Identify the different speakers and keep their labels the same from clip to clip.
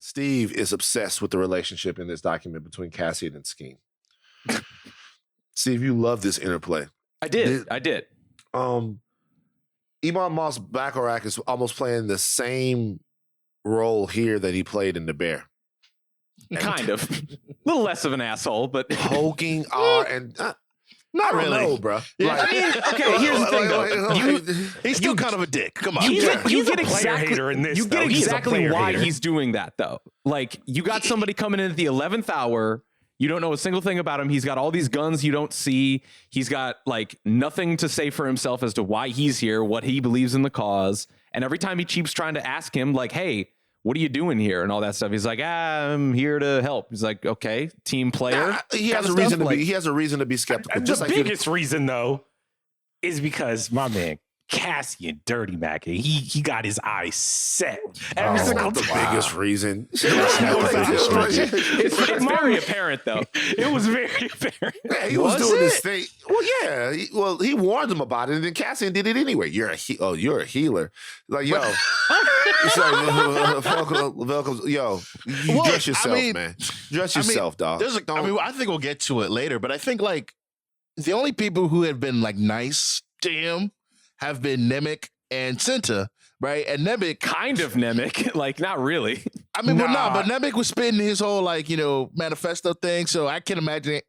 Speaker 1: Steve is obsessed with the relationship in this document between Cassian and Skeen. Steve, you love this interplay.
Speaker 2: I did.
Speaker 1: Iman Moss Bacharach is almost playing the same role here that he played in The Bear.
Speaker 2: Kind of. A little less of an asshole, but
Speaker 1: poking not really, know, bro.
Speaker 2: Yeah. Like, I mean, okay. Here's the thing, though.
Speaker 3: He's still kind of a dick. Come on,
Speaker 2: you get exactly why he's doing that, though. Like, you got somebody coming in at the 11th hour. You don't know a single thing about him. He's got all these guns you don't see. He's got like nothing to say for himself as to why he's here, what he believes in the cause. And every time he keeps trying to ask him, like, "Hey, what are you doing here?" and all that stuff, he's like, "I'm here to help." He's like, "Okay, team player."
Speaker 1: He has a reason to be. He has a reason to be skeptical.
Speaker 4: The biggest reason, though, is because my man Cassian Dirty Mac, he got his eyes set.
Speaker 1: Every single the biggest reason.
Speaker 2: It's very apparent, though.
Speaker 4: It was very apparent.
Speaker 1: Yeah, he was doing this thing. Well, yeah. He warned him about it, and then Cassian did it anyway. You're a healer. Like, yo. It's like, Velcro, yo, dress yourself, man. Dress yourself, dog.
Speaker 3: I think we'll get to it later, but I think like the only people who have been like nice to him have been Nemec and Cinta, right? And Nemec,
Speaker 2: kind of Nemec, like not really.
Speaker 3: I mean, but Nemec was spitting his whole like manifesto thing, so I can imagine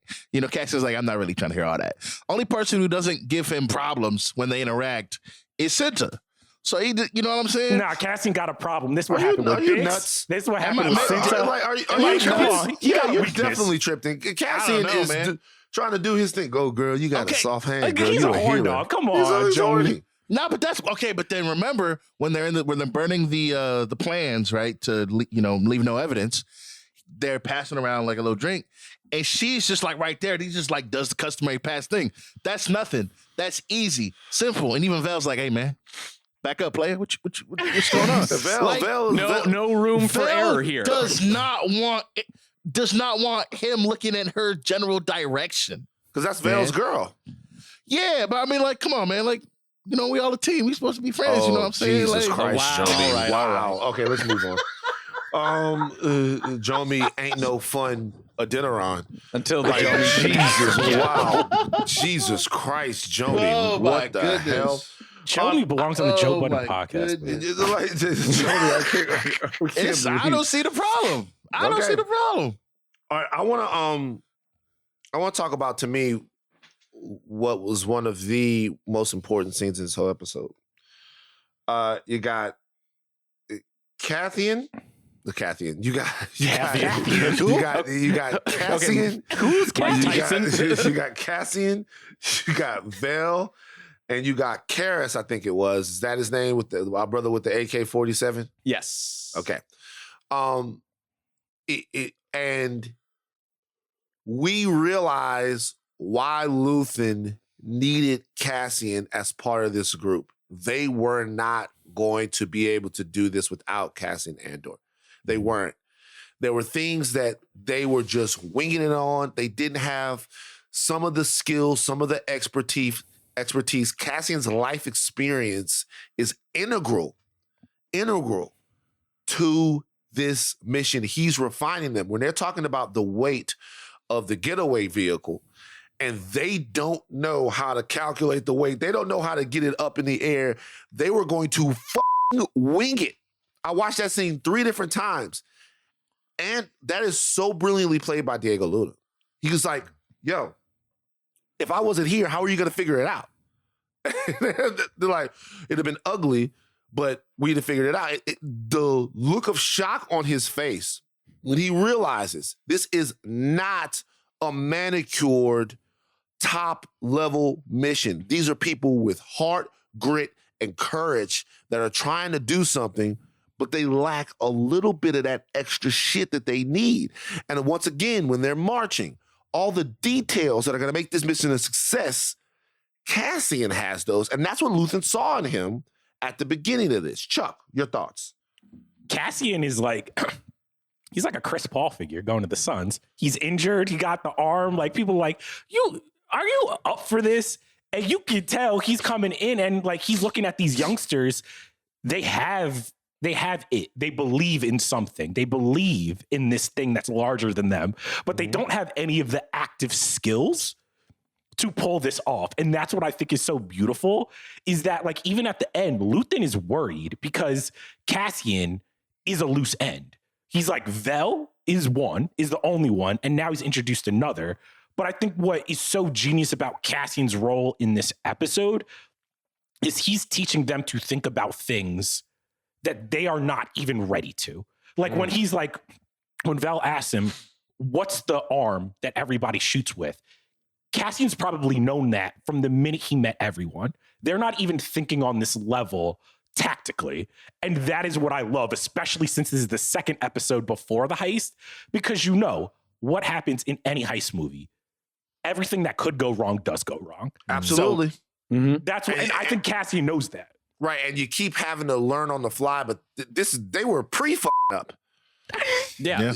Speaker 3: Cassian's like, I'm not really trying to hear all that. Only person who doesn't give him problems when they interact is Cinta. So he, you know what I'm saying?
Speaker 4: Nah, Cassian got a problem. This is what happened with Bix. This is what happened with Cinta.
Speaker 1: Are you tripping? Yeah, you're definitely tripping. Cassian is trying to do his thing. Go, girl. You got a soft hand, girl.
Speaker 4: He's
Speaker 1: You're
Speaker 4: a horn dog. Come on, Joey.
Speaker 3: No, but that's okay. But then remember when they're burning the plans, right? To leave no evidence. They're passing around like a little drink, and she's just like right there. He just like does the customary pass thing. That's nothing. That's easy, simple. And even Vel's like, "Hey, man, back up, player. What's going on?"
Speaker 2: No room for error here.
Speaker 3: Does not want him looking at her general direction
Speaker 1: because that's Vel's girl.
Speaker 3: Yeah, but I mean, like, come on, man. Like, we all a team. We supposed to be friends. You know what I'm saying?
Speaker 1: Jesus
Speaker 3: like,
Speaker 1: Christ,
Speaker 3: wow,
Speaker 1: Jomi.
Speaker 3: right,
Speaker 1: Wow. Okay, let's move on. Jomi ain't no fun Adeniron
Speaker 2: until the
Speaker 1: Jesus. Wow. Jesus Christ, Jomi. What the hell?
Speaker 4: Joey belongs on the Joe Budden podcast.
Speaker 3: I don't see the problem. I don't see the problem.
Speaker 1: All right, I want to talk about, to me, what was one of the most important scenes in this whole episode. You got Cassian. You got Cassian.
Speaker 2: Who's Cassian?
Speaker 1: You got Cassian. You got Vel. And you got Karras, I think it was. Is that his name? With our brother with the AK-47?
Speaker 2: Yes.
Speaker 1: Okay. And we realize why Luthen needed Cassian as part of this group. They were not going to be able to do this without Cassian Andor. They weren't. There were things that they were just winging it on. They didn't have some of the skills, some of the expertise. Cassian's life experience is integral to this mission. He's refining them. When they're talking about the weight of the getaway vehicle and they don't know how to calculate the weight, they don't know how to get it up in the air, they were going to wing it. I watched that scene 3 different times. And that is so brilliantly played by Diego Luna. He was like, yo, if I wasn't here, how are you going to figure it out? They're like, it'd have been ugly, but we'd have figured it out. The look of shock on his face when he realizes this is not a manicured top-level mission. These are people with heart, grit, and courage that are trying to do something, but they lack a little bit of that extra shit that they need. And once again, when they're marching, all the details that are going to make this mission a success, Cassian has those, and that's what Luthen saw in him at the beginning of this. Chuck, your thoughts?
Speaker 4: Cassian is like, he's like a Chris Paul figure going to the Suns. He's injured. He got the arm. Like, people like, are you up for this? And you can tell he's coming in and like he's looking at these youngsters. They have They have it. They believe in something. They believe in this thing that's larger than them, but they don't have any of the active skills to pull this off. And that's what I think is so beautiful, is that like even at the end, Luthen is worried because Cassian is a loose end. He's like, Vel is the only one, and now he's introduced another. But I think what is so genius about Cassian's role in this episode is he's teaching them to think about things that they are not even ready to. Like when he's like, when Vel asks him, what's the arm that everybody shoots with? Cassian's probably known that from the minute he met everyone. They're not even thinking on this level tactically. And that is what I love, especially since this is the second episode before the heist, because you know what happens in any heist movie. Everything that could go wrong does go wrong.
Speaker 1: Absolutely.
Speaker 4: So, that's what, and I think Cassian knows that.
Speaker 1: Right, and you keep having to learn on the fly, but they were pre-fucking up.
Speaker 2: Yeah.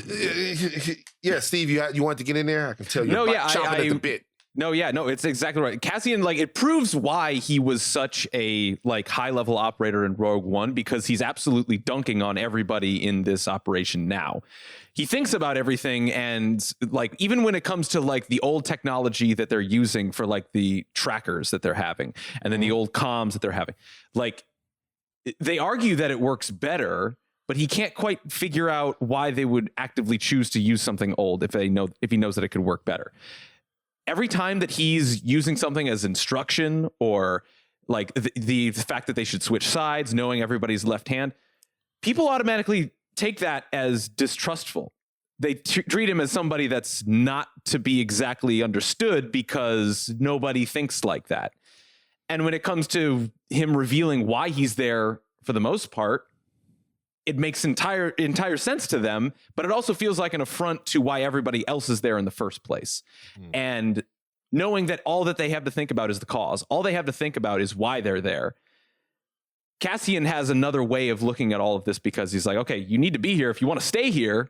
Speaker 1: Yeah, Steve, you want to get in there? I can tell you.
Speaker 2: No, yeah,
Speaker 1: chomping at the bit.
Speaker 2: No, it's exactly right. Cassian, like, it proves why he was such a like high level operator in Rogue One, because he's absolutely dunking on everybody in this operation now. He thinks about everything, and like even when it comes to like the old technology that they're using for like the trackers that they're having, and then the old comms that they're having, like they argue that it works better, but he can't quite figure out why they would actively choose to use something old if he knows that it could work better. Every time that he's using something as instruction, or like the fact that they should switch sides, knowing everybody's left hand, people automatically take that as distrustful. They treat him as somebody that's not to be exactly understood because nobody thinks like that. And when it comes to him revealing why he's there, for the most part, it makes entire sense to them, but it also feels like an affront to why everybody else is there in the first place. And knowing that all that they have to think about is the cause, all they have to think about is why they're there. Cassian has another way of looking at all of this, because he's like, okay, you need to be here. If you want to stay here,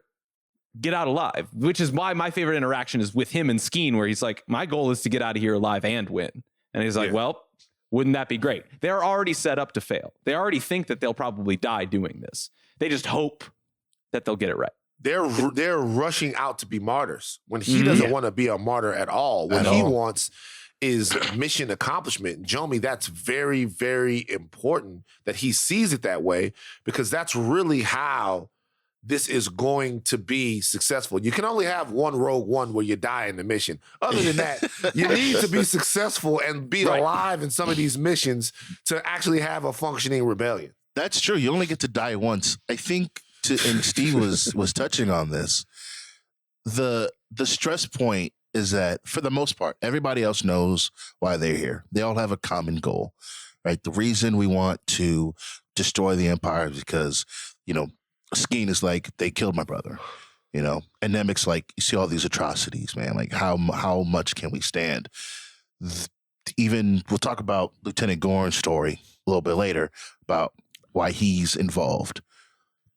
Speaker 2: get out alive, which is why my favorite interaction is with him and Skeen, where he's like, my goal is to get out of here alive and win. And he's like, well, wouldn't that be great? They're already set up to fail. They already think that they'll probably die doing this. They just hope that they'll get it right.
Speaker 1: They're rushing out to be martyrs when he doesn't want to be a martyr at all. What he wants is mission accomplishment. And Jomi, that's very, very important that he sees it that way, because that's really how this is going to be successful. You can only have one Rogue One where you die in the mission. Other than that, you need to be successful and be alive in some of these missions to actually have a functioning rebellion.
Speaker 3: That's true. You only get to die once. I think, and Steve was touching on this, the stress point is that for the most part, everybody else knows why they're here. They all have a common goal, right? The reason we want to destroy the Empire is because, Skeen is like, they killed my brother, and Nemec's like, you see all these atrocities, man. Like, how much can we stand? Even we'll talk about Lieutenant Gorn's story a little bit later about why he's involved.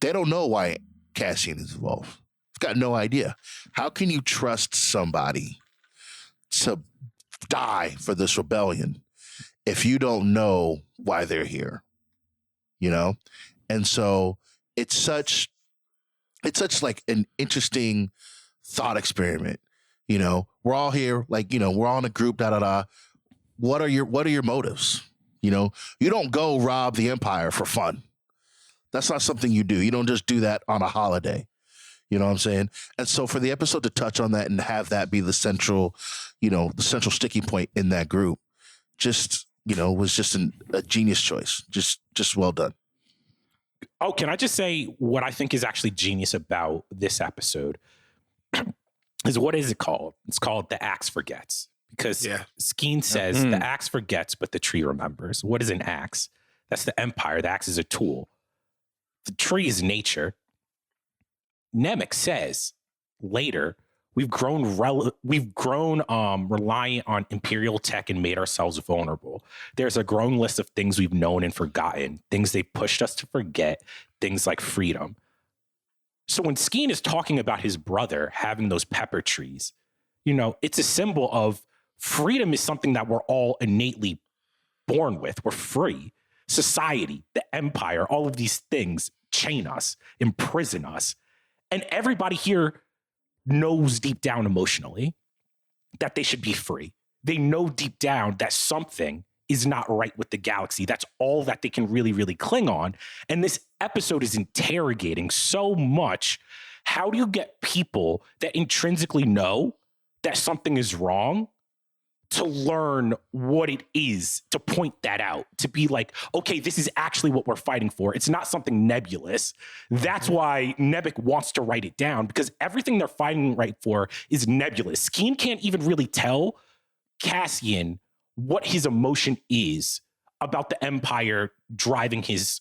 Speaker 3: They don't know why Cassian is involved. They've got no idea. How can you trust somebody to die for this rebellion if you don't know why they're here? And so it's such like an interesting thought experiment. We're all here, like, we're all in a group, What are your motives? You don't go rob the Empire for fun. That's not something you do. You don't just do that on a holiday. You know what I'm saying? And so for the episode to touch on that and have that be the central sticking point in that group, was just a genius choice. Just well done.
Speaker 4: Oh, can I just say what I think is actually genius about this episode is, what is it called? It's called The Axe Forgets. Because Skeen says the axe forgets, but the tree remembers. What is an axe? That's the Empire. The axe is a tool. The tree is nature. Nemec says later, we've grown reliant on Imperial tech and made ourselves vulnerable. There's a growing list of things we've known and forgotten, things they pushed us to forget, things like freedom. So when Skeen is talking about his brother having those pepper trees, it's a symbol of freedom is something that we're all innately born with. We're free. society, the empire, all of these things chain us, imprison us. And everybody here knows deep down emotionally that they should be free. They know deep down that something is not right with the galaxy. That's all that they can really, really cling on. And this episode is interrogating so much. How do you get people that intrinsically know that something is wrong to learn what it is, to point that out, to be like, okay, this is actually what we're fighting for. It's not something nebulous. That's why Nebek wants to write it down, because everything they're fighting right for is nebulous. Skeen can't even really tell Cassian what his emotion is about the Empire driving his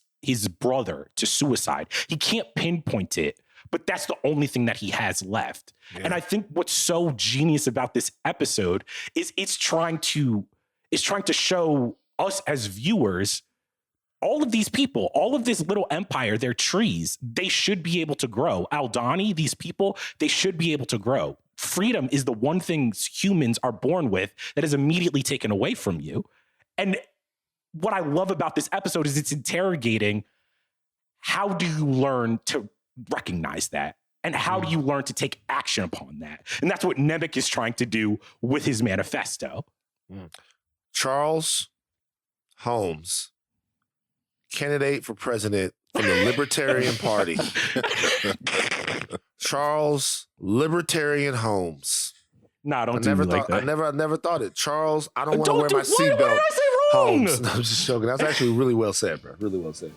Speaker 4: brother to suicide. He can't pinpoint it, but that's the only thing that he has left. Yeah. And I think what's so genius about this episode is it's trying to show us as viewers, all of these people, all of this little empire, they're trees. They should be able to grow. Aldani, these people, they should be able to grow. Freedom is the one thing humans are born with that is immediately taken away from you. And what I love about this episode is it's interrogating, how do you learn to recognize that? And how do you learn to take action upon that? And that's what Nebek is trying to do with his manifesto.
Speaker 1: Charles Holmes, candidate for president from the Libertarian Party. Charles Libertarian Holmes.
Speaker 4: Nah, don't
Speaker 1: I
Speaker 4: do me like that.
Speaker 1: I never thought it. Charles, I don't want to wear my seatbelt.
Speaker 4: Why did I say wrong?
Speaker 1: Holmes. No, I'm just joking. That's actually really well said, bro. Really well said.